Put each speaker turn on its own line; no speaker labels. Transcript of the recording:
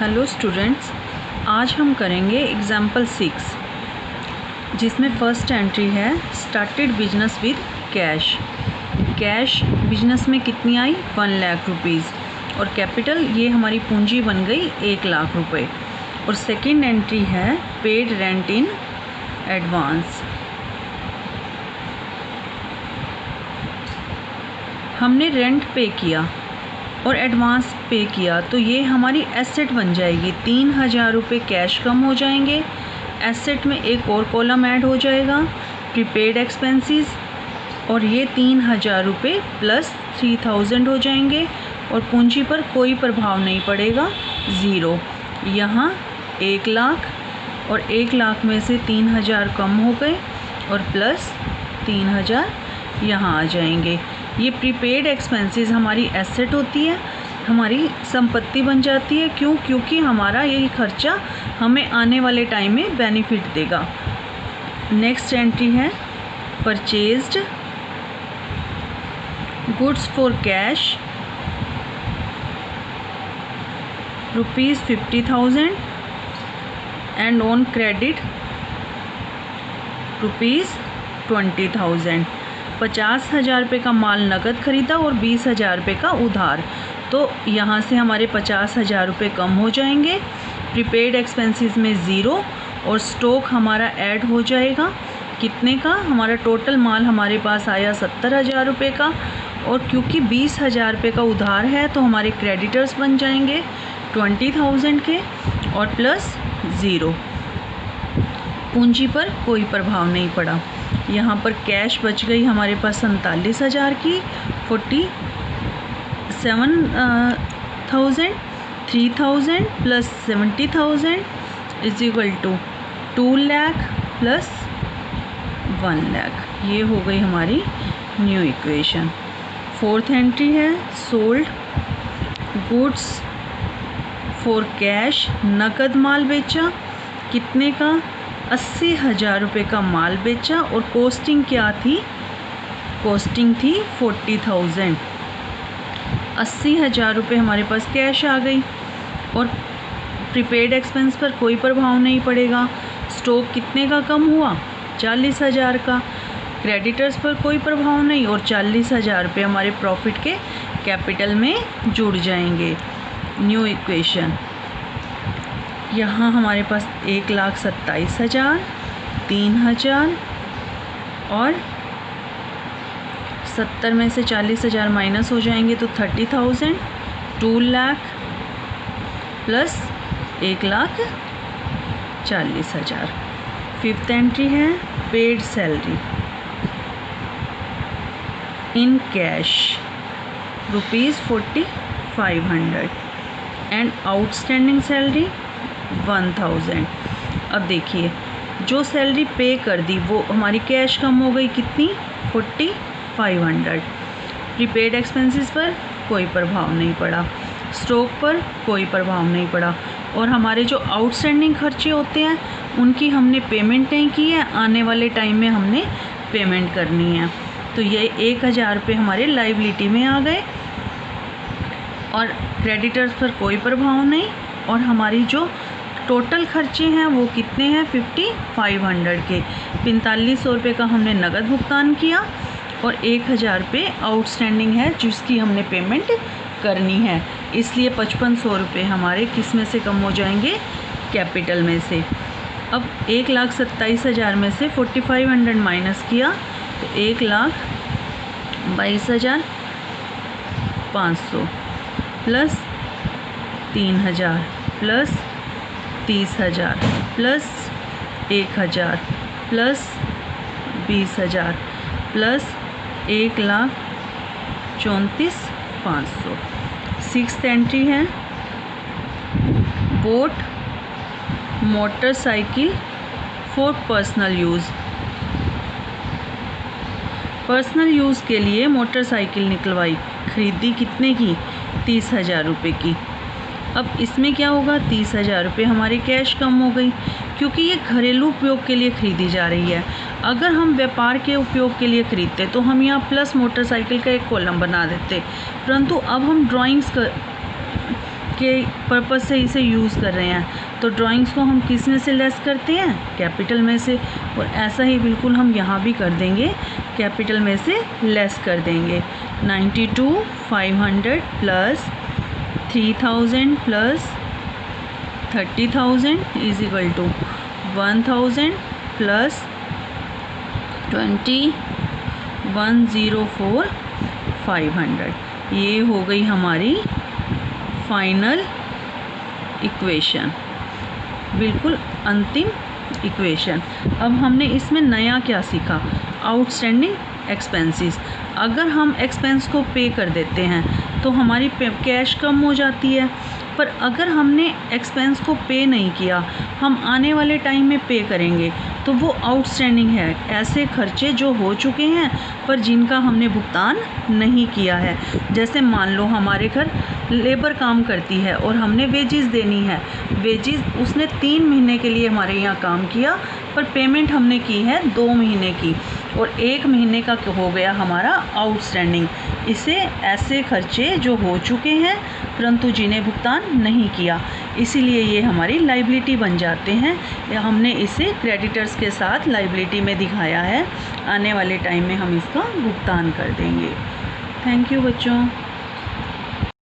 Hello students, आज हम करेंगे एग्जाम्पल 6 जिसमें फ़र्स्ट एंट्री है started business with cash. Cash business में कितनी आई 1 लाख रुपीज़ और कैपिटल ये हमारी पूंजी बन गई 1 लाख रुपए। और सेकंड एंट्री है पेड रेंट इन एडवांस। हमने रेंट पे किया और एडवांस पे किया तो ये हमारी एसेट बन जाएगी। 3000 रुपये कैश कम हो जाएंगे। एसेट में एक और कॉलम ऐड हो जाएगा प्रीपेड एक्सपेंसेस और ये 3000 रुपये प्लस 3000 हो जाएंगे और पूंजी पर कोई प्रभाव नहीं पड़ेगा, ज़ीरो। यहाँ 1 लाख और 1 लाख में से 3000 कम हो गए और प्लस 3000 यहाँ आ जाएंगे। ये प्रीपेड एक्सपेंसेस हमारी एसेट होती है, हमारी संपत्ति बन जाती है। क्यों? क्योंकि हमारा यही खर्चा हमें आने वाले टाइम में बेनिफिट देगा। नेक्स्ट एंट्री है purchased goods for cash ₹50,000 and on credit ₹20,000। 50,000 रुपये का माल नकद खरीदा और 20,000 रुपये का उधार, तो यहाँ से हमारे 50,000 रुपये कम हो जाएंगे। प्रीपेड एक्सपेंसेस में ज़ीरो और स्टॉक हमारा ऐड हो जाएगा। कितने का? हमारा टोटल माल हमारे पास आया 70,000 रुपये का और क्योंकि 20,000 रुपये का उधार है तो हमारे क्रेडिटर्स बन जाएंगे 20,000 के और प्लस ज़ीरो। पूंजी पर कोई प्रभाव नहीं पड़ा। यहाँ पर कैश बच गई हमारे पास 47,000 की, 47,000, 3,000 plus 70,000 is equal to 2 lakh plus 1 lakh. ये हो गई हमारी न्यू इक्वेशन। फोर्थ एंट्री है सोल्ड गुड्स फॉर कैश, नकद माल बेचा। कितने का? 80,000 रुपये का माल बेचा और कॉस्टिंग क्या थी? कॉस्टिंग थी 40,000। 80,000 रुपये हमारे पास कैश आ गई और प्रीपेड एक्सपेंस पर कोई प्रभाव नहीं पड़ेगा। स्टॉक कितने का कम हुआ? 40,000 का। क्रेडिटर्स पर कोई प्रभाव नहीं और 40,000 रुपये हमारे प्रॉफिट के कैपिटल में जुड़ जाएंगे। New equation. यहाँ हमारे पास 1,27,000, 3,000 और 70 में से 40,000 माइनस हो जाएंगे तो 30,000, 2 लाख प्लस 1,40,000। फिफ्थ एंट्री है paid salary in cash ₹4,500 and outstanding salary 1,000। अब देखिए जो सैलरी पे कर दी वो हमारी कैश कम हो गई, कितनी? 4,500। प्रीपेड एक्सपेंसेस पर कोई प्रभाव नहीं पड़ा, स्टॉक पर कोई प्रभाव नहीं पड़ा और हमारे जो आउटस्टैंडिंग खर्चे होते हैं उनकी हमने पेमेंट नहीं की है, आने वाले टाइम में हमने पेमेंट करनी है। तो ये 1,000 रुपये हमारे लाइबिलिटी में आ गए और क्रेडिटर्स पर कोई प्रभाव नहीं और हमारी जो टोटल खर्चे हैं वो कितने हैं? 5,500 के। 4,500 रुपये का हमने नकद भुगतान किया और 1,000 रुपये आउटस्टैंडिंग है जिसकी हमने पेमेंट करनी है, इसलिए 5,500 रुपये हमारे किस में से कम हो जाएंगे? कैपिटल में से। अब 1,27,000 में से 4,500 माइनस किया तो 1,22,500 plus 3,000 plus 30,000 plus 1,000 plus 20,000 plus 1,34,500। Sixth entry है boat motorcycle for personal use. Personal use के लिए मोटरसाइकिल निकलवाई, खरीदी कितने की? 30,000 रुपये की। अब इसमें क्या होगा? 30,000 रुपये हमारी कैश कम हो गई क्योंकि ये घरेलू उपयोग के लिए खरीदी जा रही है। अगर हम व्यापार के उपयोग के लिए खरीदते तो हम यहाँ प्लस मोटरसाइकिल का एक कॉलम बना देते, परंतु अब हम ड्राइंग्स के पर्पज़ से इसे यूज़ कर रहे हैं, तो ड्राइंग्स को हम किस में से लेस करते हैं, कैपिटल में से। और ऐसा ही बिल्कुल हम यहाँ भी कर देंगे, कैपिटल में से लेस कर देंगे। 92,500 plus 3,000 plus 30,000 is equal to 1,000 plus 21,04,500। ये हो गई हमारी फाइनल इक्वेशन, बिल्कुल अंतिम इक्वेशन। अब हमने इसमें नया क्या सीखा, आउटस्टैंडिंग एक्सपेंसेस। अगर हम एक्सपेंस को पे कर देते हैं तो हमारी कैश कम हो जाती है, पर अगर हमने एक्सपेंस को पे नहीं किया, हम आने वाले टाइम में पे करेंगे, तो वो आउटस्टैंडिंग है, ऐसे खर्चे जो हो चुके हैं पर जिनका हमने भुगतान नहीं किया है। जैसे मान लो हमारे घर लेबर काम करती है और हमने वेजेस देनी है, वेजेस उसने 3 महीने के लिए हमारे यहाँ काम किया, पर पेमेंट हमने की है 2 महीने की, और 1 महीने का हो गया हमारा आउटस्टैंडिंग। इसे ऐसे खर्चे जो हो चुके हैं परंतु जिन्हें भुगतान नहीं किया, इसीलिए ये हमारी लाइबिलिटी बन जाते हैं। हमने इसे क्रेडिटर्स के साथ लाइबिलिटी में दिखाया है, आने वाले टाइम में हम इसका भुगतान कर देंगे। थैंक यू बच्चों।